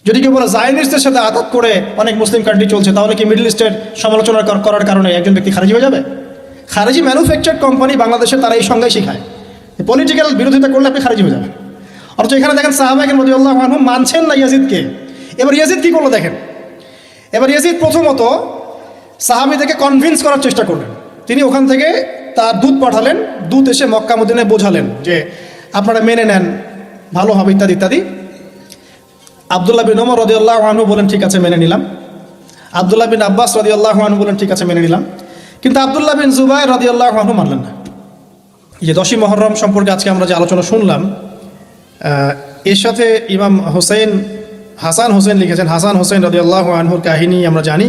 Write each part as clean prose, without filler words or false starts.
যদি কেউ বলে জায়নিস্টদের সাথে আঘাত করে অনেক মুসলিম কান্ট্রি চলছে, তাহলে কি মিডল ইস্টের সমালোচনা করার কারণে একজন ব্যক্তি খারিজি হয়ে যাবে? খারিজি ম্যানুফ্যাকচার কোম্পানি বাংলাদেশে তারা এই সংজ্ঞায় শিখায়, পলিটিক্যাল বিরোধিতা করলে আপনি খারিজি হয়ে যাবেন। অথচ এখানে দেখেন সাহাবা রাদিয়াল্লাহু আনহুম মানছেন না ইয়াজিদকে। এবার ইয়াজিদ কি করলো দেখেন। এবার ইয়াজিদ প্রথমত সাহাবীদেরকে কনভিন্স করার চেষ্টা করলেন। তিনি ওখান থেকে তার দূত পাঠালেন, দূত এসে মক্কা মদিনায় বোঝালেন যে আপনারা মেনে নেন, ভালো হবে ইত্যাদি ইত্যাদি। আব্দুল্লাহ বিন ওমর রাদিয়াল্লাহু আনহু বলেন ঠিক আছে মেনে নিলাম। আব্দুল্লাহ বিন আব্বাস রাদিয়াল্লাহু আনহু বলেন ঠিক আছে মেনে নিলাম। কিন্তু আব্দুল্লাহ বিন জুবাইর রাদিয়াল্লাহু আনহু মানলেন না। এই যে 10ই মুহররম সম্পর্কে আজকে আমরা যে আলোচনা শুনলাম, এর সাথে ইমাম হাসান হোসেন লিখেছেন। হাসান হোসেন রাদিয়াল্লাহু আনহুর কাহিনী আমরা জানি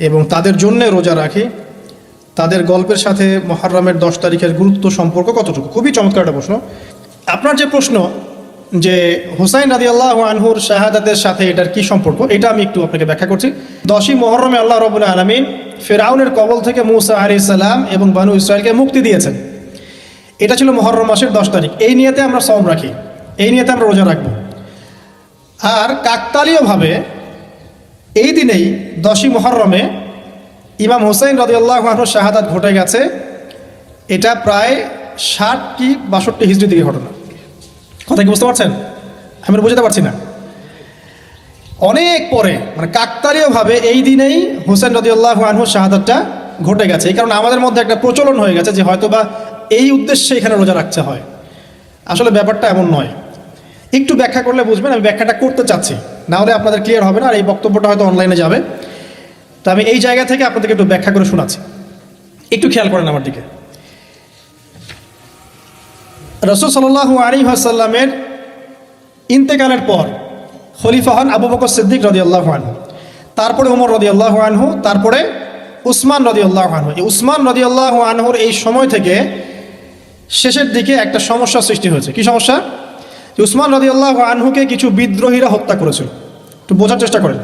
এবং তাদের জন্য রোজা রাখি। তাদের গল্পের সাথে মুহররমের 10 তারিখের গুরুত্ব সম্পর্ক কতটুকু? খুবই চমৎকার একটা প্রশ্ন। আপনার যে প্রশ্ন যে হুসাইন রাদিয়াল্লাহু আনহুর শাহাদাতের সাথে এটার কি সম্পর্ক, এটা আমি একটু আপনাকে ব্যাখ্যা করছি। 10ই মুহররমে আল্লাহ রাব্বুল আলামিন ফিরআউনের কবল থেকে মূসা আলাইহিস সালাম এবং বনু ইসরাইলকে মুক্তি দিয়েছেন। এটা ছিল মুহররম মাসের 10 তারিখ। এই নিয়তে আমরা সওম রাখি, এই নিয়তে আমরা রোজা রাখব। আর কাকতালীয়ভাবে এই দিনেই 10ই মুহররমে ইমাম হুসাইন রাদিয়াল্লাহু আনহুর শাহাদাত ঘটে গেছে। এটা প্রায় 60 কি 62 হিজরি দিকে ঘটনা। কথা কি বুঝতে পারছেন? আমি বুঝতে পারছি না। অনেক পরে মানে কাকতালীয়ভাবে এই দিনেই হুসাইন রাদিয়াল্লাহু আনহুর শাহাদাতটা ঘটে গেছে। এই কারণে আমাদের মধ্যে একটা প্রচলন হয়ে গেছে যে হয়তোবা এই উদ্দেশ্যে এখানে রোজা রাখতে হয়। আসলে ব্যাপারটা এমন নয়। একটু ব্যাখ্যা করলে বুঝবেন, আমি ব্যাখ্যাটা করতে চাচ্ছি, না হলে আপনাদের ক্লিয়ার হবে না। আর এই বক্তব্যটা হয়তো অনলাইনে যাবে, তো আমি এই জায়গা থেকে আপনাদেরকে একটু ব্যাখ্যা করে শোনাচ্ছি। একটু খেয়াল করেন আমার দিকে। রাসূল সাল্লাল্লাহু আলাইহি ওয়াসাল্লামের ইন্তেকালের পর খলিফা হন আবু বকর সিদ্দিক রাদিয়াল্লাহু আনহু, তারপরে ওমর রাদিয়াল্লাহু আনহু, তারপরে উসমান রাদিয়াল্লাহু আনহু। এই উসমান রাদিয়াল্লাহু আনহুর এই সময় থেকে শেষের দিকে একটা সমস্যা সৃষ্টি হয়েছে। কি সমস্যা? যে উসমান রাদিয়াল্লাহু আনহুকে কিছু বিদ্রোহীরা হত্যা করেছিল। একটু বোঝার চেষ্টা করেন।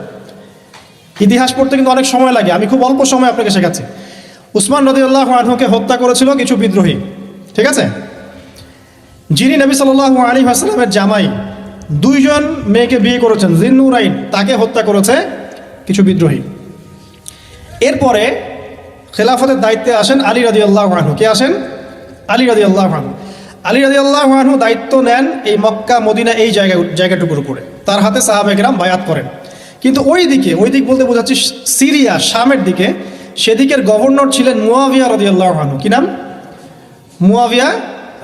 ইতিহাস পড়তে কিন্তু অনেক সময় লাগে, আমি খুব অল্প সময় আপনাকে শেখাচ্ছি। উসমান রাদিয়াল্লাহু আনহুকে হত্যা করেছিল কিছু বিদ্রোহী, ঠিক আছে? যিনি নবী সাল্লাল্লাহু আলাইহি ওয়াসাল্লামের জামাই, 2 জন মেয়েকে বিয়ে করেছেন, জিন্নুরাইন, তাকে হত্যা করেছে কিছু বিদ্রোহী। এরপরে খেলাফতের দায়িত্বে আসেন আলী রাদিয়াল্লাহু আনহু। কে আসেন? আলী রাদিয়াল্লাহু আনহু। আলী রাদিয়াল্লাহু আনহু দায়িত্ব নেন এই মক্কা মদিনা এই জায়গাটুকুর উপরে। তার হাতে সাহাবায়ে কেরাম বায়াত করেন। কিন্তু ওই দিক বলতে বোঝাচ্ছি সিরিয়া, শামের দিকে, সেদিকের গভর্নর ছিলেন মুয়াবিয়া রাদিয়াল্লাহু আনহু। কি নাম? মুয়াবিয়া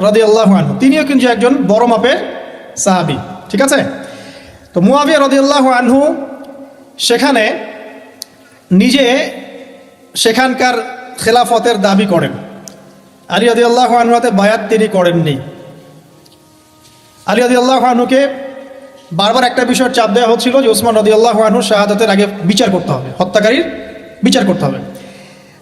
রাদিয়াল্লাহু আনহু। তিনিও কিন্তু একজন বড় মাপের সাহাবী, ঠিক আছে? তো মুয়াবিয়া রাদিয়াল্লাহু আনহু সেখানে নিজে সেখানকার খেলাফতের দাবি করেন। আলী রাদিয়াল্লাহু আনহুর হাতে বায়াত তিনি করেননি। আলী রাদিয়াল্লাহু আনহুকে বারবার একটা বিষয়ের চাপ দেওয়া হচ্ছিল যে ওসমান রাদিয়াল্লাহু আনহু শাহাদাতের আগে বিচার করতে হবে, হত্যাকারীর বিচার করতে হবে।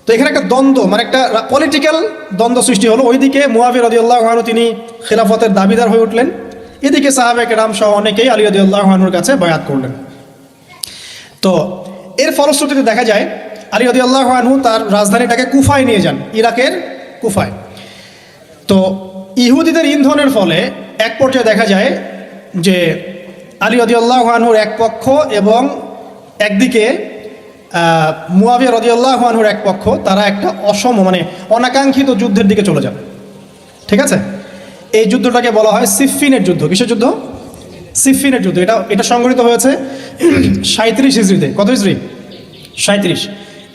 তো এখানে একটা দ্বন্দ্ব, মানে একটা পলিটিক্যাল দ্বন্দ্ব সৃষ্টি হলো। ওইদিকে মুয়াবিয়া রাদিয়াল্লাহু আনহু তিনি খেলাফতের দাবিদার হয়ে উঠলেন, এদিকে সাহাবায়ে কেরাম সহ অনেকেই আলী রাদিয়াল্লাহু আনহুর কাছে বায়াত করলেন। তো এর ফলশ্রুতিতে দেখা যায় আলী রাদিয়াল্লাহু আনহু তার রাজধানীটাকে কুফায় নিয়ে যান, ইরাকের কুফায়। তো ইহুদিদের ইন্ধনের ফলে এক পর্যায়ে দেখা যায় যে আলী রাদিয়াল্লাহু আনহুর এক পক্ষ এবং একদিকে মুয়াবিয়া রাদিয়াল্লাহু আনহুর এক পক্ষ, তারা একটা মানে অনাকাঙ্ক্ষিত যুদ্ধের দিকে চলে যান, ঠিক আছে? এই যুদ্ধটাকে বলা হয় সিফফিনের যুদ্ধ। কিসের যুদ্ধ? সিফফিনের যুদ্ধ। এটা সংঘটিত হয়েছে 37 হিজরিতে। কত হিজরি? 37।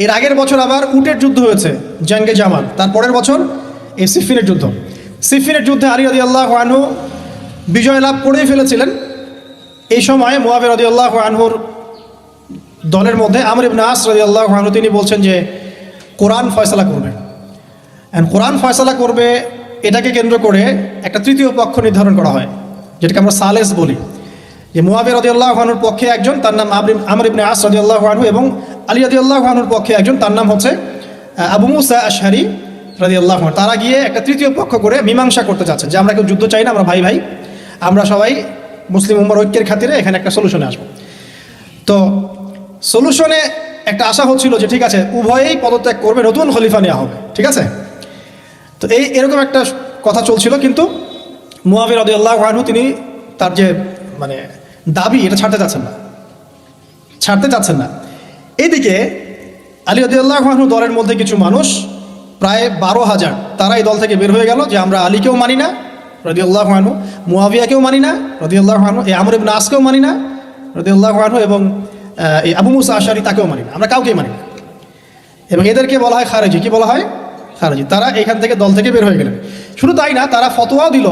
এর আগের বছর আবার উটের যুদ্ধ হয়েছে, জাঙ্গে জামাল। তারপরের বছর এই সিফফিনের যুদ্ধ। সিফফিনের যুদ্ধে আলী রাদিয়াল্লাহু আনহু বিজয় লাভ করেই ফেলেছিলেন। এই সময় মুয়াবিয়া রাদিয়াল্লাহু আনহুর দলের মধ্যে আমর ইবনে আস রাদিয়াল্লাহু আনহু তিনি বলছেন যে কোরআন ফয়সালা করবে। কোরআন ফয়সালা করবে, এটাকে কেন্দ্র করে একটা তৃতীয় পক্ষ নির্ধারণ করা হয়, যেটাকে আমরা সালেস বলি। যে মুয়াবিয়া রাদিয়াল্লাহু আনহুর পক্ষে একজন, তার নাম আমর ইবনে আস রাদিয়াল্লাহু আনহু, এবং আলী রাদিয়াল্লাহু আনহুর পক্ষে একজন, তার নাম হচ্ছে আবু মুসা আশআরী রাদিয়াল্লাহু আনহু। তারা গিয়ে একটা তৃতীয় পক্ষ করে মীমাংসা করতে চাচ্ছেন যে আমরা কেউ যুদ্ধ চাই না, আমরা ভাই ভাই, আমরা সবাই মুসলিম উম্মার ঐক্যের খাতিরে এখানে একটা সলিউশনে আসবো। তো সলিউশনে একটা আশা হচ্ছিল যে ঠিক আছে উভয়েই পদত্যাগ করবে, নতুন খলিফা নেওয়া হবে, ঠিক আছে? তো এরকম একটা কথা চলছিল। কিন্তু মুয়াবিয়া রাদিয়াল্লাহু আনহু তিনি তার যে মানে দাবি, এটা ছাড়তে চাচ্ছেন না। ছাড়তে চাচ্ছেন না। এইদিকে আলী রাদিয়াল্লাহু আনহু দলের মধ্যে কিছু মানুষ প্রায় 12,000 তারা এই দল থেকে বের হয়ে গেল যে আমরা আলীকেও মানি না রাদিয়াল্লাহু আনহু, মুয়াবিয়াকেও মানি না রাদিয়াল্লাহু আনহু, এই আমর ইবনে আসকেও মানি না রাদিয়াল্লাহু আনহু, এবং এই আবু মুসা আশআরী তাকেও মানি না, আমরা কাউকেই মানি না। এবং এদেরকে বলা হয় খারেজি। কি বলা হয়? খারেজি। তারা এখান থেকে দল থেকে বের হয়ে গেলেন। শুধু তাই না, তারা ফতোয়াও দিল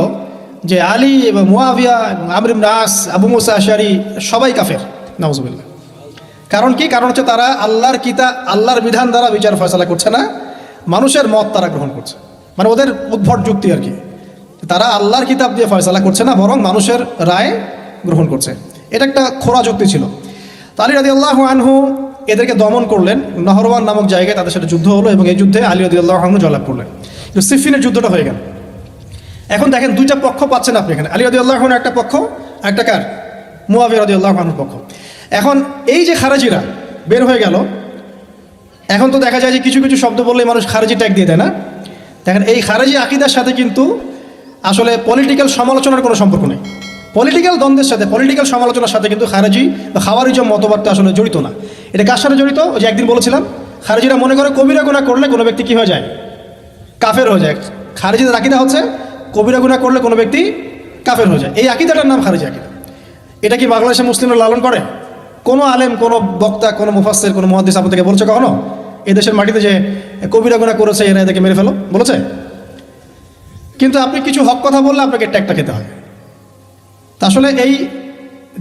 যে আলী এবং মুয়াবিয়া এবং আমর ইবনে আস, আবু মুসা আশআরী সবাই কাফের, নাউজুবিল্লাহ। কারণ কি? কারণ হচ্ছে তারা আল্লাহর কিতাব, আল্লাহর বিধান দ্বারা বিচার ফয়সালা করছে না, মানুষের মত তারা গ্রহণ করছে। মানে ওদের উদ্ভট যুক্তি আর কি। তারা আল্লাহর কিতাব দিয়ে ফয়সালা করছে না, বরং মানুষের রায় গ্রহণ করছে। এটা একটা খোরা যুক্তি ছিল। তো আলী রাদিয়াল্লাহু আনহু এদেরকে দমন করলেন। নহরওয়ান নামক জায়গায় তাদের সাথে যুদ্ধ হলো এবং এই যুদ্ধে আলী রাদিয়াল্লাহু আনহু জয়লাভ করলেন। সিফিনের যুদ্ধটা হয়ে গেল। এখন দেখেন দুইটা পক্ষ পাচ্ছেন আপনি এখানে, আলী রাদিয়াল্লাহু আনহু একটা পক্ষ, একটা কার? মুয়াবিয়া রাদিয়াল্লাহু আনহুর পক্ষ। এখন এই যে খারেজিরা বের হয়ে গেল, এখন তো দেখা যায় যে কিছু কিছু শব্দ বললেই মানুষ খারেজি ট্যাগ দিয়ে দেয় না? দেখেন এই খারেজি আকিদার সাথে কিন্তু আসলে পলিটিক্যাল সমালোচনার কোনো সম্পর্ক নেই। পলিটিক্যাল দ্বন্দ্বের সাথে, পলিটিক্যাল সমালোচনার সাথে কিন্তু খারেজি বা খাওয়ারিজম মতবাদটা আসলে জড়িত না। এটা কার সাথে জড়িত? ওই যে একদিন বলেছিলাম, খারেজিরা মনে করে কবিরা গুনাহ করলে কোনো ব্যক্তি কী হয়ে যায়? কাফের হয়ে যায়। খারেজিদের আকিদা হচ্ছে কবিরা গুনাহ করলে কোনো ব্যক্তি কাফের হয়ে যায়। এই আকিদাটার নাম খারেজি আকিদা। এটা কি বাংলাদেশে মুসলিমরা লালন করে? কোনো আলেম, কোনো বক্তা, কোনো মুফাসসির, কোনো মুহাদ্দিস আপনাদেরকে বলছে কখনো এই দেশের মাটিতে যে কবিরা গুনাহ করেছে এরা এদেরকে মেরে ফেলো? বলেছে? কিন্তু আপনি কিছু হক কথা বললে আপনাকে ট্যাগটা খেতে হয়। তা আসলে এই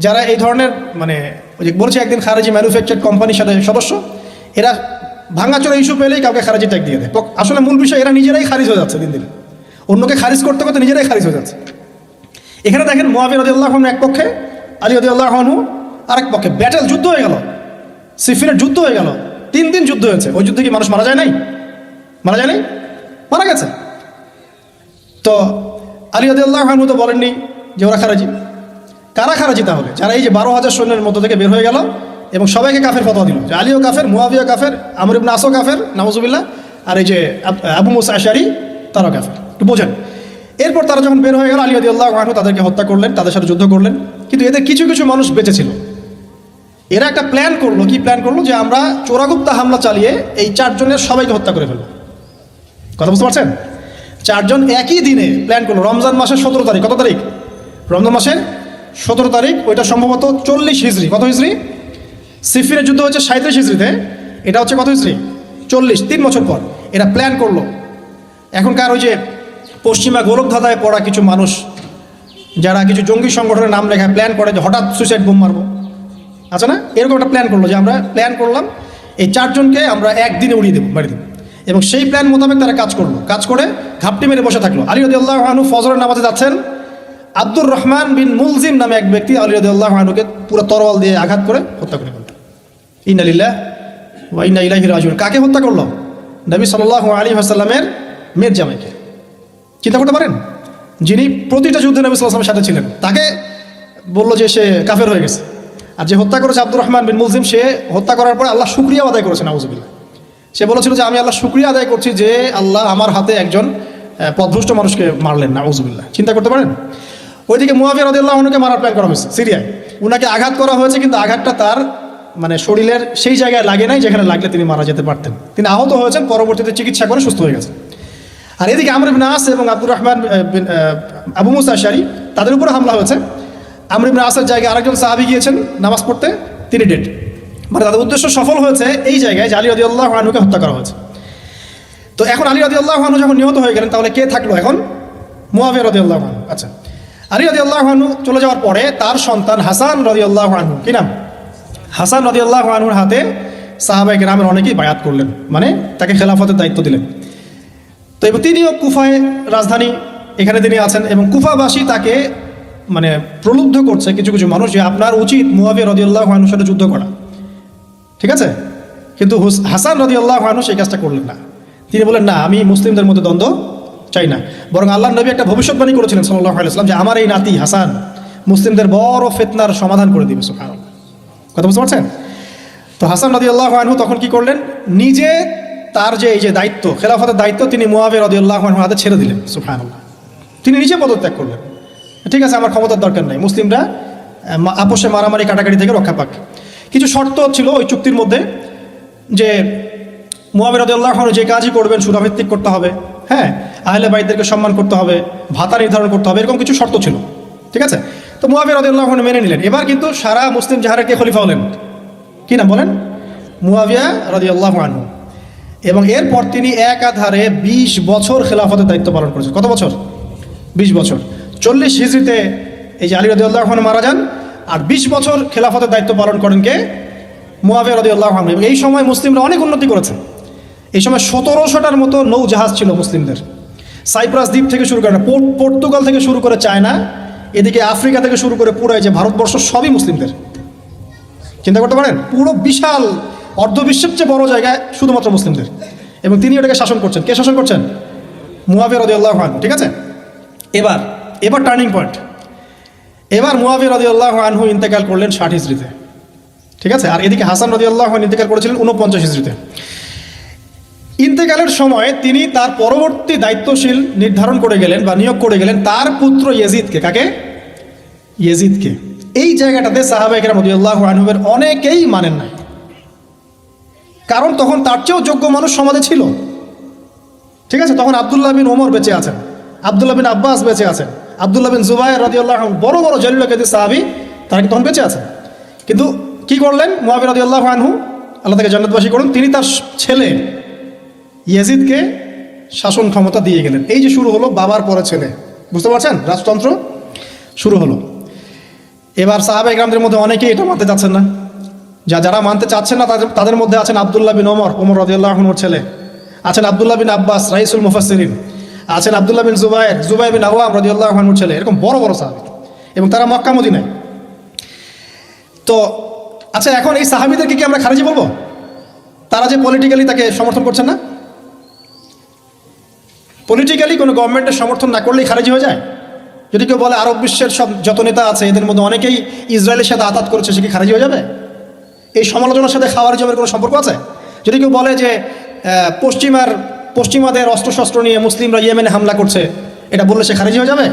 যারা এই ধরনের মানে ওই যে বলছে একদিন খারেজি ম্যানুফ্যাকচার কোম্পানির সাথে সদস্য, এরা ভাঙাচোরা ইস্যু পেলেই কাউকে খারেজি ট্যাগ দিয়ে দেয়। আসলে মূল বিষয় এরা নিজেরাই খারিজ হয়ে যাচ্ছে দিন দিন, অন্যকে খারিজ করতে করতে নিজেরাই খারিজ হয়ে যাচ্ছে। এখানে দেখেন মুয়াবিয়া রাদিয়াল্লাহু আনহু এক পক্ষে, আলী রাদিয়াল্লাহু আনহু আরেক পক্ষে। ব্যাটেল, যুদ্ধ হয়ে গেল, সিফিনের যুদ্ধ হয়ে গেল। 3 দিন যুদ্ধ হয়েছে। ওই যুদ্ধে কি মানুষ মারা যায় নাই? মারা যায় নাই? মারা গেছে। তো আলী রাদিয়াল্লাহু আনহু তো বলেননি যে ওরা খারাজি। কারা খারাজি তাহলে? যারা এই যে 12,000 সৈন্যের মধ্য থেকে বের হয়ে গেল এবং সবাইকে কাফের ফতোয়া দিল যে আলীও কাফের, মুয়াবিয়া কাফের, আমর ইবনে আসও কাফের, নাউজুবিল্লাহ, আর এই যে আবু মুসা আশআরী তারাও কাফের। একটু বোঝেন। এরপর তারা যখন বের হয়ে গেল, আলী রাদিয়াল্লাহু আনহু তাদেরকে হত্যা করলেন, তাদের সাথে যুদ্ধ করলেন। কিন্তু এদের কিছু কিছু মানুষ বেঁচে ছিল। এরা একটা প্ল্যান করলো। কি প্ল্যান করলো? যে আমরা চোরাগুপ্তা হামলা চালিয়ে এই 4 জনের সবাইকে হত্যা করে ফেলবো। কথা বুঝতে পারছেন? 4 জন একই দিনে প্ল্যান করলো। রমজান মাসের 17 তারিখ। কত তারিখ? রমজান মাসের 17 তারিখ। ওইটা সম্ভবত 40 হিজরি। কত হিজরি? সিফিনের যুদ্ধ হচ্ছে 37 হিজরিতে, এটা হচ্ছে কত হিজরি? 40, 3 বছর পর এরা প্ল্যান করলো। এখনকার ওই যে পশ্চিমা গোলকধাঁধায় পড়া কিছু মানুষ যারা কিছু জঙ্গি সংগঠনের নাম লেখা প্ল্যান করে যে হঠাৎ সুইসাইড বোম মারবো, আচ্ছা না? এরকম একটা প্ল্যান করলো যে আমরা প্ল্যান করলাম এই 4 জনকে আমরা একদিনে উড়িয়ে দেবো, মারি দেবো। এবং সেই প্ল্যান মোতাবেক তারা কাজ করলো। কাজ করে ঘাপটি মেরে বসে থাকলো। আলী রাদিয়াল্লাহু আনহু ফজরের নামাজে যাচ্ছেন, আব্দুর রহমান বিন মুলজিম নামে এক ব্যক্তি আলী রাদিয়াল্লাহু আনহুকে পুরো তরোয়াল দিয়ে আঘাত করে হত্যা করে ফেলল। ইন্না লিল্লাহি ওয়া ইন্না ইলাইহি রাজিউন। কাকে হত্যা করলো? নবী সাল্লাল্লাহু আলাইহি ওয়াসাল্লামের মেয়ের জামাইকে। চিন্তা করতে পারেন? যিনি প্রতিটা যুদ্ধে নবী সাল্লাল্লাহু আলাইহি ওয়াসাল্লামের সাথে ছিলেন, তাকে বললো যে সে কাফের হয়ে গেছে। আর যে হত্যা করেছে আব্দুর রহমান বিন মুলজিম, সে হত্যা করার পরে আল্লাহ শুকরিয়া আদায় করেছে, নাউজুবিল্লাহ। সে বলেছিল যে আমি আল্লাহ শুকরিয়া আদায় করছি যে আল্লাহ আমার হাতে একজন পথভ্রষ্ট মানুষকে মারলেন, নাউজুবিল্লাহ। চিন্তা করতে পারেন? ওইদিকে মুয়াবিয়া রাদিয়াল্লাহু আনহুকে মারার প্ল্যান করা হয়েছে সিরিয়ায়। উনাকে আঘাত করা হয়েছে, কিন্তু আঘাতটা তার মানে শরীরের সেই জায়গায় লাগে নাই যেখানে লাগলে তিনি মারা যেতে পারতেন। তিনি আহত হয়েছেন, পরবর্তীতে চিকিৎসা করে সুস্থ হয়ে গেছেন। আর এদিকে আমর ইবনে আস এবং আব্দুর রহমান আবু মুসা আশআরী তাদের উপরে হামলা হয়েছে। আমর ইবনে আসের জায়গায় আরেকজন সাহাবী গিয়েছেন নামাজ পড়তে, তিনি ডেড। মানে তাদের উদ্দেশ্য সফল হয়েছে এই জায়গায় যে আলী রাদিয়াল্লাহু আনহুকে হত্যা করা হয়েছে। তো এখন আলী রাদিয়াল্লাহু আনহু যখন নিহত হয়ে গেলেন, তাহলে কে থাকলো এখন? মুয়াবিয়া রাদিয়াল্লাহু আনহু। আচ্ছা, আলী রাদিয়াল্লাহু আনহু চলে যাওয়ার পরে তার সন্তান হাসান রাদিয়াল্লাহু আনহু, কি নাম? হাসান রাদিয়াল্লাহু আনহুর হাতে সাহাবায়ে কেরামের অনেকেই বায়াত করলেন, মানে তাকে খেলাফতের দায়িত্ব দিলেন। তো এবার তিনিও কুফায়, রাজধানী, এখানে তিনি আছেন এবং কুফাবাসী তাকে মানে প্রলুব্ধ করছে কিছু কিছু মানুষ যে আপনার উচিত মুয়াবিয়া রাদিয়াল্লাহু আনহুর সাথে যুদ্ধ করা, ঠিক আছে? কিন্তু হাসান রাদিয়াল্লাহু আনহু সেই কাজটা করলেন না। তিনি বলেন না, আমি মুসলিমদের মধ্যে দ্বন্দ্ব চাই না। বরং আল্লাহর নবী একটা ভবিষ্যৎবাণী করেছিলেন সাল্লাল্লাহু আলাইহি ওয়াসাল্লাম যে আমার এই নাতি হাসান মুসলিমদের বড় ফিতনার সমাধান করে দিবে। সুবহানাল্লাহ, কথা বুঝতে পারছেন? তো হাসান রাদিয়াল্লাহু আনহু তখন কি করলেন? নিজে তার যে এই যে দায়িত্ব, খেলাফতের দায়িত্ব, তিনি মুয়াবিয়া রাদিয়াল্লাহু আনহুর হাতে ছেড়ে দিলেন। সুবহানাল্লাহ, তিনি নিজে পদত্যাগ করলেন। ঠিক আছে, আমার ক্ষমতার দরকার নাই, মুসলিমরা আপোষে মারামারি কাটাকাটি থেকে রক্ষা পাক। কিছু শর্ত ছিল ওই চুক্তির মধ্যে, যে মুয়াবিয়া রাদিয়াল্লাহু আনহু যে কাজই করবেন সুরাভিত্তিক করতে হবে, হ্যাঁ, আহলে বাইতদেরকে সম্মান করতে হবে, ভাতা নির্ধারণ করতে হবে, এরকম কিছু শর্ত ছিল। ঠিক আছে, তো মুয়াবিয়া রাদিয়াল্লাহু আনহু মেনে নিলেন। এবার কিন্তু সারা মুসলিম জাহারের কে খলিফা হলেন? কি নাম বলেন? মুয়াবিয়া রাদিয়াল্লাহু আনহু। এবং এরপর তিনি একাধারে 20 বছর খেলাফতের দায়িত্ব পালন করেছেন। কত বছর? 20 বছর। 40 হিজরিতে এই যে আলী রাদিয়াল্লাহু আনহু মারা যান, আর 20 বছর খেলাফতের দায়িত্ব পালন করেন কে? মুয়াবিয়া রাদিয়াল্লাহু আনহু। এবং এই সময় মুসলিমরা অনেক উন্নতি করেছে। এই সময় 1700টার মতো নৌ জাহাজ ছিল মুসলিমদের। সাইপ্রাস দ্বীপ থেকে শুরু করে, পর্তুগাল থেকে শুরু করে চায়না, এদিকে আফ্রিকা থেকে শুরু করে পুরো যে ভারতবর্ষ সবই মুসলিমদের। চিন্তা করতে পারেন, পুরো বিশাল অর্ধবিশ্বের চেয়ে বড় জায়গায় শুধুমাত্র মুসলিমদের, এবং তিনি ওটাকে শাসন করছেন। কে শাসন করছেন? মুয়াবিয়া রাদিয়াল্লাহু আনহু। ঠিক আছে, এবার টার্নিং পয়েন্ট। এবার মুয়াবিয়া রাদিয়াল্লাহু আনহু ইন্তেকাল করলেন 60 হিজরিতে। ঠিক আছে, আর এদিকে হাসান রাদিয়াল্লাহু আনহু ইন্তেকাল করেছিলেন 49 হিজরিতে। ইন্তেকালের সময় তিনি তার পরবর্তী দায়িত্বশীল নির্ধারণ করে গেলেন বা নিয়োগ করে গেলেন তার পুত্র ইয়েজিদকে। কাকে? ইয়েজিদকে। এই জায়গাটাতে সাহাবায়ে কেরাম রাদিয়াল্লাহু আনহুমের অনেকেই মানেন নাই, কারণ তখন তার চেয়েও যোগ্য মানুষ সমাজে ছিল। ঠিক আছে, তখন আব্দুল্লাহ বিন ওমর বেঁচে আছেন, আব্দুল্লাহ বিন আব্বাস বেঁচে আছেন, আব্দুল্লাহ বিন জুবায়ের রাদিয়াল্লাহু আনহু, বড় বড় জলিল কাদির সাহাবী, তারা কি তখন বেঁচে আছেন। কিন্তু কি করলেন মুয়াবিয়া রাদিয়াল্লাহু আনহু, আল্লাহ তাকে জান্নাতবাসী করুন, তিনি তার ছেলে ইয়েজিদকে শাসন ক্ষমতা দিয়ে গেলেন। এই যে শুরু হলো বাবার পরে ছেলে, বুঝতে পারছেন, রাজতন্ত্র শুরু হলো। এবার সাহাবায়ে কেরামদের মধ্যে অনেকেই এটা মানতে চাচ্ছেন না। যারা মানতে চাচ্ছেন না তাদের মধ্যে আছেন আব্দুল্লাহ বিন ওমর রাদিয়াল্লাহু আনহুর ছেলে, আছেন আব্দুল্লাহ বিন আব্বাস রাইসুল মুফাসসিরিন, আছেন আব্দুল্লাহ বিন জুবায়ের বিন আওয়াম রাদিয়াল্লাহু আনহুর ছেলে, এরকম বড় বড় সাহাবী, এবং তারা মক্কা মদিনায়। তো আচ্ছা, এখন এই সাহাবীদেরকে কি আমরা খারিজি বলবো? তারা যে পলিটিক্যালি তাকে সমর্থন করছেন না? পলিটিক্যালি কোনো গভর্নমেন্টের সমর্থন না করলেই খারিজি হয়ে যায়? যদি কেউ বলে আরব বিশ্বের সব যত নেতা আছে এদের মধ্যে অনেকেই ইসরায়েলের সাথে আতাত করেছে, সে কি খারিজি হয়ে যাবে? এই সমালোচনার সাথে খাওয়ারিজমের কোনো সম্পর্ক আছে? যদি কেউ বলে যে পশ্চিমাদের অস্ত্রশস্ত্র নিয়ে মুসলিমরা ইয়েমেনে হামলা করছে, এটা বললে সে খারিজি হয়ে যাবে?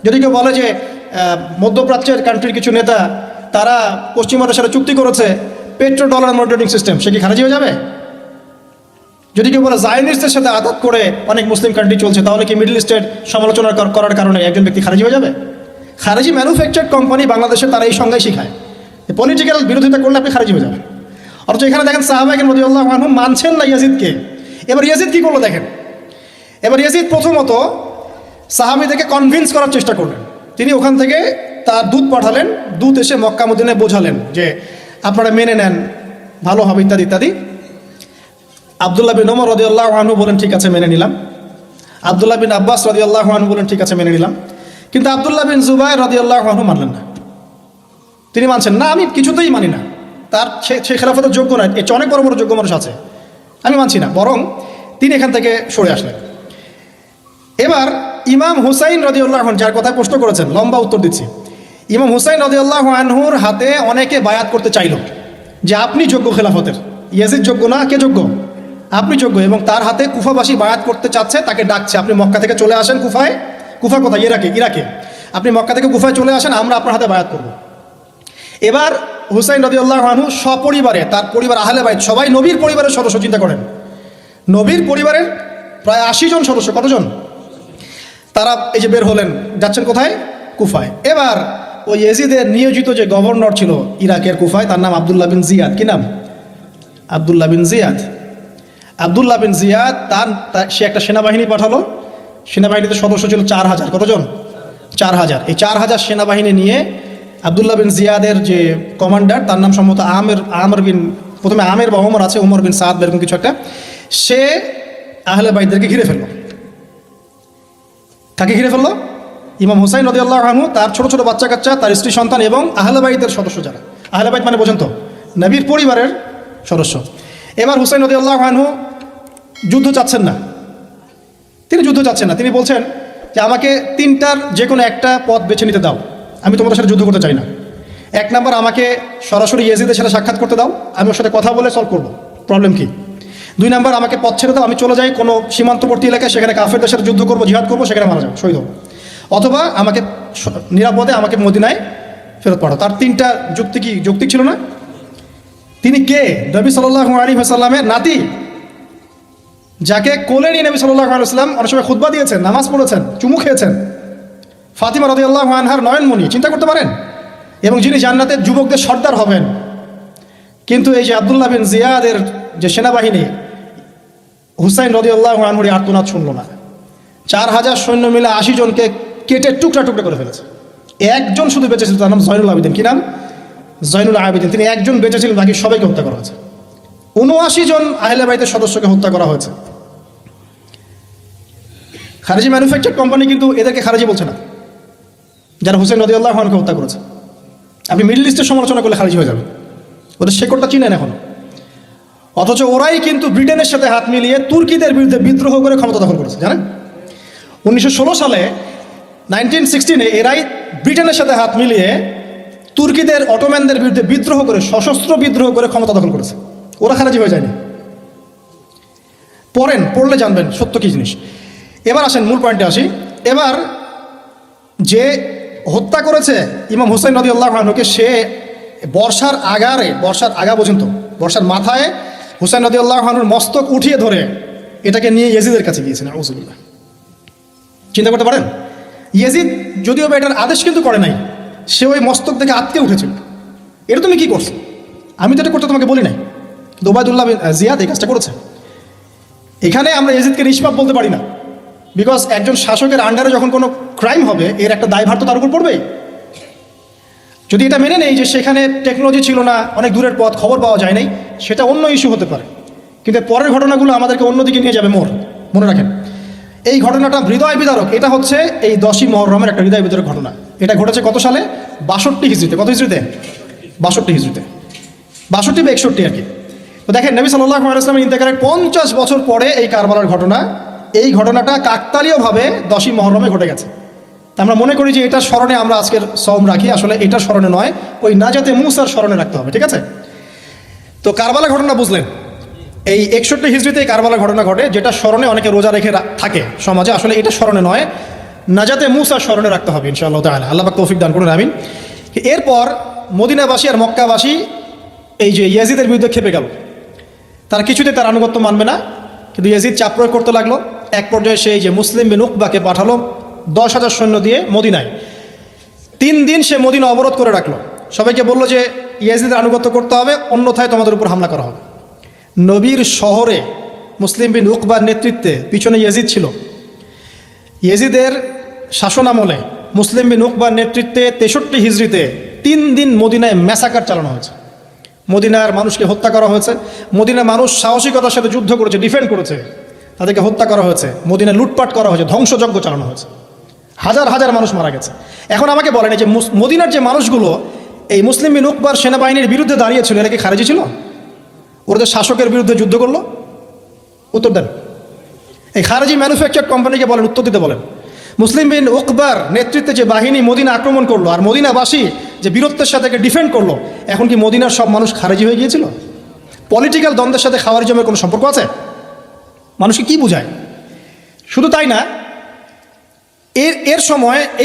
যদি কেউ বলে যে মধ্যপ্রাচ্যের কান্ট্রির কিছু নেতা তারা পশ্চিমাদের সাথে চুক্তি করেছে পেট্রো ডলার মনিটরিং সিস্টেম, সে কি খারিজি হয়ে যাবে? যদি কেউ বলে জায়নিস্টদের সাথে আঘাত করে অনেক মুসলিম কান্ট্রি চলছে, তাহলে কি মিডল ইস্টের সমালোচনা করার কারণে একজন ব্যক্তি খারিজি হয়ে যাবে? খারিজি ম্যানুফ্যাকচার্ড কোম্পানি বাংলাদেশে তারা এই সংজ্ঞায় শিখায়, পলিটিক্যাল বিরোধিতা করলে আপনি খারিজি হয়ে যাবেন। অথচ এখানে দেখেন সাহাবায়ে কেরাম রাদিয়াল্লাহু আনহুম মানছেন না ইয়াজিদকে। এবার ইয়াজিদ কি করলো দেখেন। এবার ইয়াজিদ প্রথমত সাহাবীদেরকে কনভিন্স করার চেষ্টা করলেন। তিনি ওখান থেকে তার দূত পাঠালেন, দূত এসে মক্কা মদিনায় বোঝালেন যে আপনারা মেনে নেন, ভালো হবে, ইত্যাদি ইত্যাদি। আব্দুল্লাহ বিন ওমর রাদিয়াল্লাহু আনহু বলেন ঠিক আছে মেনে নিলাম, আব্দুল্লাহ বিন আব্বাস রাদিয়াল্লাহু আনহু বলেন ঠিক আছে মেনে নিলাম। কিন্তু আব্দুল্লাহ বিন জুবায়ের রাদিয়াল্লাহু আনহু মানলেন না। তিনি মানছেন না, আমি কিছুতেই মানি না, তার সে খেলাফতের যোগ্য নয়, এর চেয়ে অনেক বড় বড় যোগ্য মানুষ আছে, আমি মানছি না। বরং তিনি এখান থেকে সরে আসলেন। এবার ইমাম হুসাইন রাদিয়াল্লাহু আনহু, যার কথা প্রশ্ন করেছেন, লম্বা উত্তর দিচ্ছি। ইমাম হুসাইন রাদিয়াল্লাহু আনহুর হাতে অনেকে বায়াত করতে চাইল যে আপনি যোগ্য খেলাফতের, ইয়াজিদ যোগ্য না, কে যোগ্য? আপনি যোগ্য। এবং তার হাতে কুফাবাসী বায়াত করতে চাচ্ছে, তাকে ডাকছে আপনি মক্কা থেকে চলে আসেন কুফায়। কুফা কোথায়? ইরাকে। আপনি মক্কা থেকে কুফায় চলে আসেন, আমরা আপনার হাতে বায়াত করব। এবার হুসাইন রাদিয়াল্লাহু আনহু সপরিবারে, তার পরিবার আহলে বাইত সবাই নবীর পরিবারের সদস্য, চিন্তা করেন, নবীর পরিবারের প্রায় 80 জন সদস্য, কতজন? তারা এই যে বের হলেন, যাচ্ছেন কোথায়? কুফায়। এবার ওই ইয়াজিদের নিয়োজিত যে গভর্নর ছিল ইরাকের কুফায়, তার নাম আব্দুল্লাহ বিন জিয়াদ। কি নাম? আব্দুল্লাহ বিন জিয়াদ। আব্দুল্লাহ বিন জিয়াদ সে একটা সেনাবাহিনী পাঠালো। সেনাবাহিনীতে সদস্য ছিল 4000। কতজন? 4000। এই 4000 সেনাবাহিনী নিয়ে আব্দুল্লাহ বিন জিয়াদের যে কমান্ডার, তার নাম সম্ভবত আমর বিন, প্রথমে আমের বা ওমর আছে, ওমর বিন সাদ এরকম কিছু একটা, সে আহলে বাইতদেরকে ঘিরে ফেললো। কাকে ঘিরে ফেললো? ইমাম হুসাইন রাদিয়াল্লাহু আনহু, তার ছোট ছোট বাচ্চা কাচ্চা, তার স্ত্রী সন্তান এবং আহলে বাইতের সদস্য যারা। আহলে বাইত মানে বোঝেন তো, নবীর পরিবারের সদস্য। এবার হুসাইন রাদিয়াল্লাহু আনহু যুদ্ধ চাচ্ছেন না, তিনি বলছেন যে আমাকে 3টার যে কোনো একটা পথ বেছে নিতে দাও, আমি তোমাদের সাথে যুদ্ধ করতে চাই না। 1 নাম্বার, আমাকে সরাসরি ইয়াজিদের সাথে সাক্ষাৎ করতে দাও, আমি ওর সাথে কথা বলে সলভ করবো, প্রবলেম কি। 2 নাম্বার, আমাকে পথ ছেড়ে দাও, আমি চলে যাই কোনো সীমান্তবর্তী এলাকায়, সেখানে কাফেরদের সাথে যুদ্ধ করবো, জিহাদ করবো, সেখানে মারা যাবো, শহীদ হবো। অথবা আমাকে নিরাপদে আমাকে মদিনায় ফেরত পাঠাও। তার 3টা যুক্তি কি যৌক্তিক ছিল না? তিনি কে? নবী সাল্লাল্লাহু আলাইহি ওয়াসাল্লামের নাতি, যাকে কোলে নিয়ে নবী সাল্লাল্লাহু আলাইহি ওয়াসাল্লাম অনেক সময় খুতবা দিয়েছেন, নামাজ পড়েছেন, চুমু খেয়েছেন। ফাতিমা রাদিয়াল্লাহু আনহার নয়নমণি, চিন্তা করতে পারেন, এবং যিনি জান্নাতের যুবকদের সর্দার হবেন। কিন্তু এই যে আব্দুল্লাহ বিন জিয়াদের যে সেনাবাহিনী, হুসাইন রাদিয়াল্লাহু আনহুর আর্তনাদ শুনল না। 4000 সৈন্য মিলে 80 জনকে কেটে টুকরা টুকরা করে ফেলেছে। একজন শুধু বেঁচে ছিল, তার নাম জয়নুল আবেদিন। কি নাম? জয়নুল আবেদিন। তিনি একজন বেঁচে ছিলেন, বাকি সবাইকে হত্যা করা হয়েছে। 79 জন আহলে বাইতের সদস্যকে হত্যা করা হয়েছে। খারেজি ম্যানুফ্যাকচার কোম্পানি কিন্তু এদেরকে খারেজি বলছে না, যারা হুসেন রাদিয়াল্লাহু আনহুকে হত্যা করেছে। আপনি মিডল ইস্টের সমালোচনা করলে খারিজ হয়ে যাবে, ওদের শেকড়টা চিনেন এখন। অথচ ওরাই কিন্তু ব্রিটেনের সাথে হাত মিলিয়ে তুর্কিদের বিরুদ্ধে বিদ্রোহ করে ক্ষমতা দখল করেছে, জানেন? 1916 সালে 1916 এরাই ব্রিটেনের সাথে হাত মিলিয়ে তুর্কিদের, অটোম্যানদের বিরুদ্ধে বিদ্রোহ করে, সশস্ত্র বিদ্রোহ করে ক্ষমতা দখল করেছে। ওরা খারাজি হয়ে যায়নি। পড়লে জানবেন সত্য কী জিনিস। এবার আসেন মূল পয়েন্টে আসি। এবার যে হত্যা করেছে ইমাম হুসাইন রাদিয়াল্লাহু আনহুকে, সে বর্ষার আগা পর্যন্ত, বর্ষার মাথায় হুসাইন রাদিয়াল্লাহু আনহুর মস্তক উঠিয়ে ধরে এটাকে নিয়ে ইয়েজিদের কাছে গিয়েছেন। আউযুবিল্লাহ। চিন্তা করতে পারেন, ইয়েজিদ যদিও বা এটার আদেশ কিন্তু করে নাই, সে ওই মস্তক থেকে আটকে উঠেছিল। এটা তুমি কি করছো? আমি তো এটা করতে তোমাকে বলি নাই। কিন্তু ওবায়দুল্লাহ বিন জিয়াদ এই কাজটা করেছে। এখানে আমরা ইয়েজিদকে নিষ্পাপ বলতে পারি না, বিকজ একজন শাসকের আন্ডারে যখন কোনো ক্রাইম হবে, এর একটা দায়ভার তো তার উপর পড়বেই। যদি এটা মেনে নেই যে সেখানে টেকনোলজি ছিল না, অনেক দূরের পথ, খবর পাওয়া যায় নাই, সেটা অন্য ইস্যু হতে পারে। কিন্তু পরের ঘটনাগুলো আমাদেরকে অন্যদিকে নিয়ে যাবে। মনে রাখেন, এই ঘটনাটা হৃদয় বিদারক। এটা হচ্ছে এই 10ই মুহররমের একটা হৃদয় বিদারক ঘটনা। এটা ঘটেছে কত সালে? 62 হিজরিতে। কত হিজরিতে? 62 হিজরিতে, 62 বা 61 আর কি। তো দেখেন, নবী সাল্লাল্লাহু আলাইহি ওয়াসাল্লামের ইন্তেকালের 50 বছর পরে এই কারবালার ঘটনা, এই ঘটনাটা কাকতালীয়ভাবে 10ই মুহররমে ঘটে গেছে। আমরা মনে করি যে এটার স্মরণে আমরা আজকের সওম রাখি, আসলে এটার স্মরণে নয়, ওই নাজাতে মুসার স্মরণে রাখতে হবে, ঠিক আছে? তো কারবালা ঘটনা বুঝলেন, এই 61 হিজরিতে কারবালা ঘটনা ঘটে, যেটা স্মরণে অনেকে রোজা রেখে থাকে সমাজে। আসলে এটা স্মরণে নয়, নাজাতে মুসার স্মরণে রাখতে হবে ইনশাআল্লাহ তাআলা। আল্লাহ পাক তৌফিক দান করুন, আমিন। এরপর মদিনাবাসী আর মক্কাবাসী এই যে ইয়াজিদের বিরুদ্ধে খেপে গেল। তার কিছুতে তার আনুগত্য মানবে না, কিন্তু ইয়াজিদ চাপ প্রয়োগ করতে লাগলো। এক পর্যায়ে সেই যে মুসলিম বিন উকবাকে পাঠালো 10,000 সৈন্য দিয়ে মদিনায়। 3 দিন সে মদিনা অবরোধ করে রাখলো। সবাইকে বললো যে ইয়াজিদের আনুগত্য করতে হবে, অন্যথায় তোমাদের উপর হামলা করা হবে। নবীর শহরে মুসলিম বিন উকবার নেতৃত্বে পিছনে ইয়াজিদ ছিল। ইয়াজিদের শাসনামলে মুসলিম বিন উকবার নেতৃত্বে 63 হিজরিতে 3 দিন মদিনায় ম্যাসাকার চালানো হয়েছে। মদিনার মানুষকে হত্যা করা হয়েছে। মদিনার মানুষ সাহসিকতার সাথে যুদ্ধ করেছে, ডিফেন্ড করেছে, তাদেরকে হত্যা করা হয়েছে। মদিনায় লুটপাট করা হয়েছে, ধ্বংসযজ্ঞ চালানো হয়েছে, হাজার হাজার মানুষ মারা গেছে। এখন আমাকে বলেন, যে মদিনার যে মানুষগুলো এই মুসলিম বিন উকবার সেনাবাহিনীর বিরুদ্ধে দাঁড়িয়েছিল, এরা কি খারেজি ছিল? ওরা যে শাসকের বিরুদ্ধে যুদ্ধ করলো? উত্তর দেন। এই খারেজি ম্যানুফ্যাকচার কোম্পানিকে বলেন, উত্তর দিতে বলেন। মুসলিম বিন উকবার নেতৃত্বে যে বাহিনী মদিনা আক্রমণ করলো, আর মদিনাবাসী যে বীরত্বের সাথে ডিফেন্ড করলো, এখন কি মদিনার সব মানুষ খারেজি হয়ে গিয়েছিল? পলিটিক্যাল দ্বন্দ্বের সাথে খাওয়ারিজমের কোনো সম্পর্ক আছে? মানুষকে কি বোঝায়? শুধু তাই না,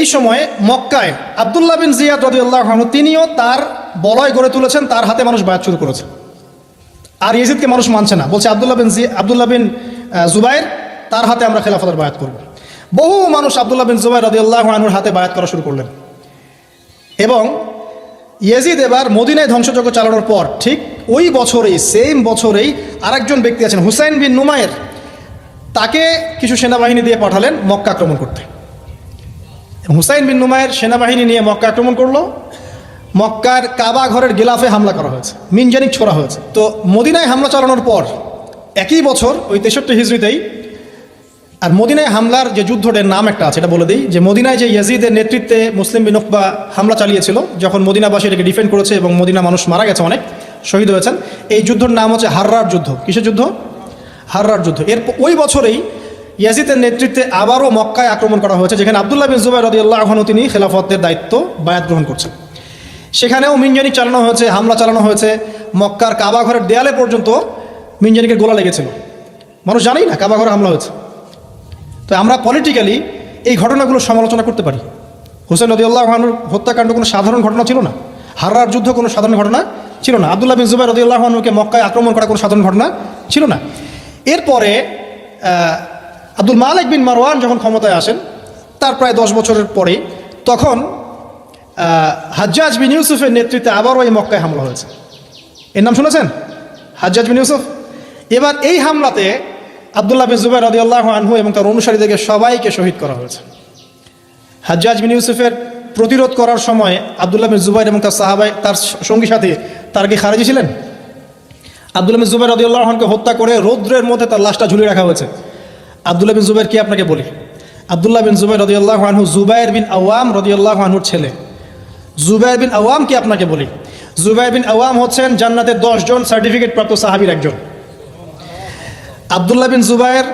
এই সময়ে মক্কায় আব্দুল্লাহ বিন জিয়াদ রাদিয়াল্লাহু আনহু তিনিও তার বলয় গড়ে তুলেছেন, তার হাতে মানুষ বায়াত শুরু করেছে। আর ইয়াজিদকে মানুষ মানছে না, বলছে আব্দুল্লাহ বিন জুবাইর, তার হাতে আমরা খেলাফতের বায়াত করব। বহু মানুষ আব্দুল্লাহ বিন জুবাইর রাদিয়াল্লাহু আনহুর হাতে বায়াত করা শুরু করলেন। এবং ইয়াজিদ এবার মদিনায় ধ্বংসযজ্ঞ চালানোর পর ঠিক ওই বছরেই, সেম বছরেই আরেকজন ব্যক্তি আছেন হুসাইন বিন নুমায়ের, তাকে কিছু সেনাবাহিনী দিয়ে পাঠালেন মক্কা আক্রমণ করতে। হুসাইন বিন নুমায়ের সেনাবাহিনী নিয়ে মক্কা আক্রমণ করলো। মক্কার কাবা ঘরের গিলাফে হামলা করা হয়েছে, মিনজানিক ছোড়া হয়েছে। তো মদিনায় হামলা চালানোর পর একই বছর ওই 63 হিজরিতেই, আর মদিনায় হামলার যে যুদ্ধটার নাম একটা আছে, এটা বলে দিই, যে মদিনায় যে ইয়াজিদের নেতৃত্বে মুসলিম বিন উকবা হামলা চালিয়েছিল, যখন মদিনাবাসী এটাকে ডিফেন্ড করেছে এবং মদিনা মানুষ মারা গেছে, অনেক শহীদ হয়েছেন, এই যুদ্ধের নাম হচ্ছে হাররার যুদ্ধ। কিসের যুদ্ধ? হাররার যুদ্ধ। ওই বছরেই ইয়াজিদের নেতৃত্বে আবারও মক্কায় আক্রমণ করা হয়েছে, যেখানে আব্দুল্লাহ বিন জুবাইর রাদিয়াল্লাহু আনহু তিনি খেলাফতের দায়িত্ব বায়াত গ্রহণ করছেন। সেখানেও মিনজানিক চালানো হয়েছে, হামলা চালানো হয়েছে। মক্কার কাবা ঘরের দেয়ালে পর্যন্ত মিনজানিকের গোলা লেগেছিল, মানুষ জানেই না কাবা ঘরে হামলা হয়েছে। তো আমরা পলিটিক্যালি এই ঘটনাগুলো সমালোচনা করতে পারি। হুসাইন রাদিয়াল্লাহু আনহুর হত্যাকাণ্ড কোনো সাধারণ ঘটনা ছিল না, হাররার যুদ্ধ কোনো সাধারণ ঘটনা ছিল না। আব্দুল্লাহ বিন জুবাইর রাদিয়াল্লাহু আনহুকে মক্কায় আক্রমণ করা কোনো সাধারণ ঘটনা ছিল না। এরপরে আব্দুল মালিক বিন মারওয়ান যখন ক্ষমতায় আসেন, তার প্রায় 10 বছরের পরে, তখন হাজ্জাজ বিন ইউসুফের নেতৃত্বে আবারও এই মক্কায় হামলা হয়েছে। এর নাম শুনেছেন? হাজ্জাজ বিন ইউসুফ। এবার এই হামলাতে আব্দুল্লাহ বিন জুবাইর রাদিয়াল্লাহু আনহু এবং তার অনুসারীদেরকে সবাইকে শহীদ করা হয়েছে। হাজ্জাজ বিন ইউসুফের প্রতিরোধ করার সময় আব্দুল্লাহ বিন জুবাইর এবং তার সাহাবাই, তার সঙ্গী সাথী, তারা কি খারেজি ছিলেন? আব্দুল্লাহ বিন জুবাইর রাদিয়াল্লাহু আনহুকে হত্যা করে রৌদ্রের মধ্যে তার লাশটা ঝুলিয়ে রাখা হয়েছে। আব্দুল্লাহ বিন জুবাইর কি আপনাকে বলি? আব্দুল্লাহ বিন জুবাইর রাদিয়াল্লাহু আনহু জুবাইর বিন আওয়াম রাদিয়াল্লাহু আনহুর ছেলে। জুবাইর বিন আওয়াম কি আপনাকে বলি? জুবাইর বিন আওয়াম হচ্ছেন জান্নাতের 10 জন সার্টিফিকেট প্রাপ্ত সাহাবীর একজন। আব্দুল্লাহ বিন জুবাইর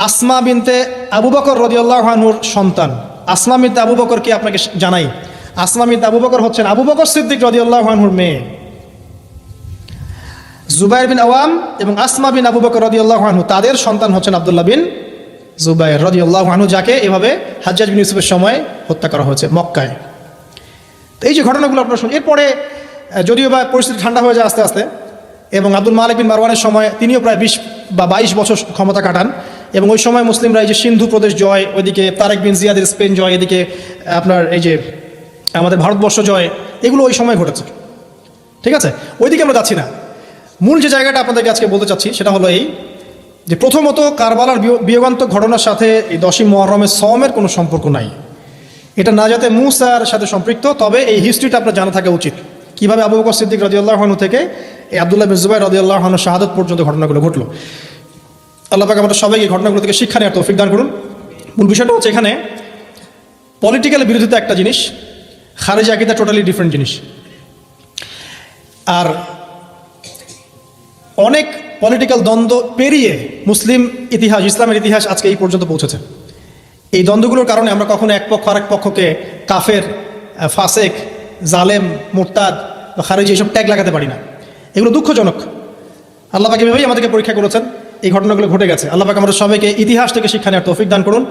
আসমা বিনতে আবু বকর রাদিয়াল্লাহু আনহুর সন্তান। আসমা বিনতে আবু বকর কি আপনাকে জানাই? আসমা বিনতে আবু বকর হচ্ছেন আবু বকর সিদ্দিক রাদিয়াল্লাহু আনহুর মেয়ে। জুবাইর বিন আওয়াম এবং আসমা বিন আবু বকর রাদিয়াল্লাহু আনহু, তাদের সন্তান হচ্ছেন আব্দুল্লাহ বিন জুবাইর রাদিয়াল্লাহু আনহু, যাকে এভাবে হাজ্জাজ বিন ইউসুফের সময় হত্যা করা হয়েছে মক্কায়। তো এই যে ঘটনাগুলো আপনারা শুনুন। এরপরে যদিও বা পরিস্থিতি ঠান্ডা হয়ে যায় আস্তে আস্তে, এবং আব্দুল মালিক বিন মারওয়ানের সময় তিনিও প্রায় 20 বা 22 বছর ক্ষমতা কাটান, এবং ওই সময় মুসলিমরা এই যে সিন্ধু প্রদেশ জয়, ওইদিকে তারেক বিন জিয়াদের স্পেন জয়, এদিকে আপনার এই যে আমাদের ভারতবর্ষ জয়, এগুলো ওই সময় ঘটেছে। ঠিক আছে, ওইদিকে আমরা যাচ্ছি না। মূল যে জায়গাটা আপনাদেরকে আজকে বলতে চাচ্ছি সেটা হলো এই যে, প্রথমত কারবালার বিয়োগান্তক ঘটনার সাথে এই 10ই মুহররমের সওমের কোনো সম্পর্ক নাই। এটা নাজাতে মুসার সাথে সম্পৃক্ত, তবে এই হিস্ট্রিটা আপনার জানা থাকা উচিত, কীভাবে আবু বকর সিদ্দিক রাদিয়াল্লাহু আনহু থেকে এই আব্দুল্লাহ বিন জুবাইর রাদিয়াল্লাহু আনহু শাহাদাত পর্যন্ত ঘটনাগুলো ঘটলো। আল্লাহ পাক আমাদের সবাইকে ঘটনাগুলো থেকে শিক্ষা নেওয়ার তৌফিক দান করুন। মূল বিষয়টা হচ্ছে, এখানে পলিটিক্যাল বিরোধিতা একটা জিনিস, খারেজি আকীদা টোটালি ডিফারেন্ট জিনিস। আর অনেক পলিটিক্যাল দ্বন্দ্ব পেরিয়ে মুসলিম ইতিহাস, ইসলামের ইতিহাস আজকে এই পর্যন্ত পৌঁছেছে। এই দ্বন্দ্বগুলোর কারণে আমরা কখনো এক পক্ষ আরেক পক্ষকে কাফের, ফাসেক, জালেম, মুরতাদ বা খারেজি এইসব ট্যাগ লাগাতে পারি না। এগুলো দুঃখজনক। আল্লাহ পাক এভাবেই আমাদেরকে পরীক্ষা করেছেন, এই ঘটনাগুলো ঘটে গেছে। আল্লাহ পাক আমাদের সবাইকে ইতিহাস থেকে শিক্ষা নেওয়ার তৌফিক দান করুন।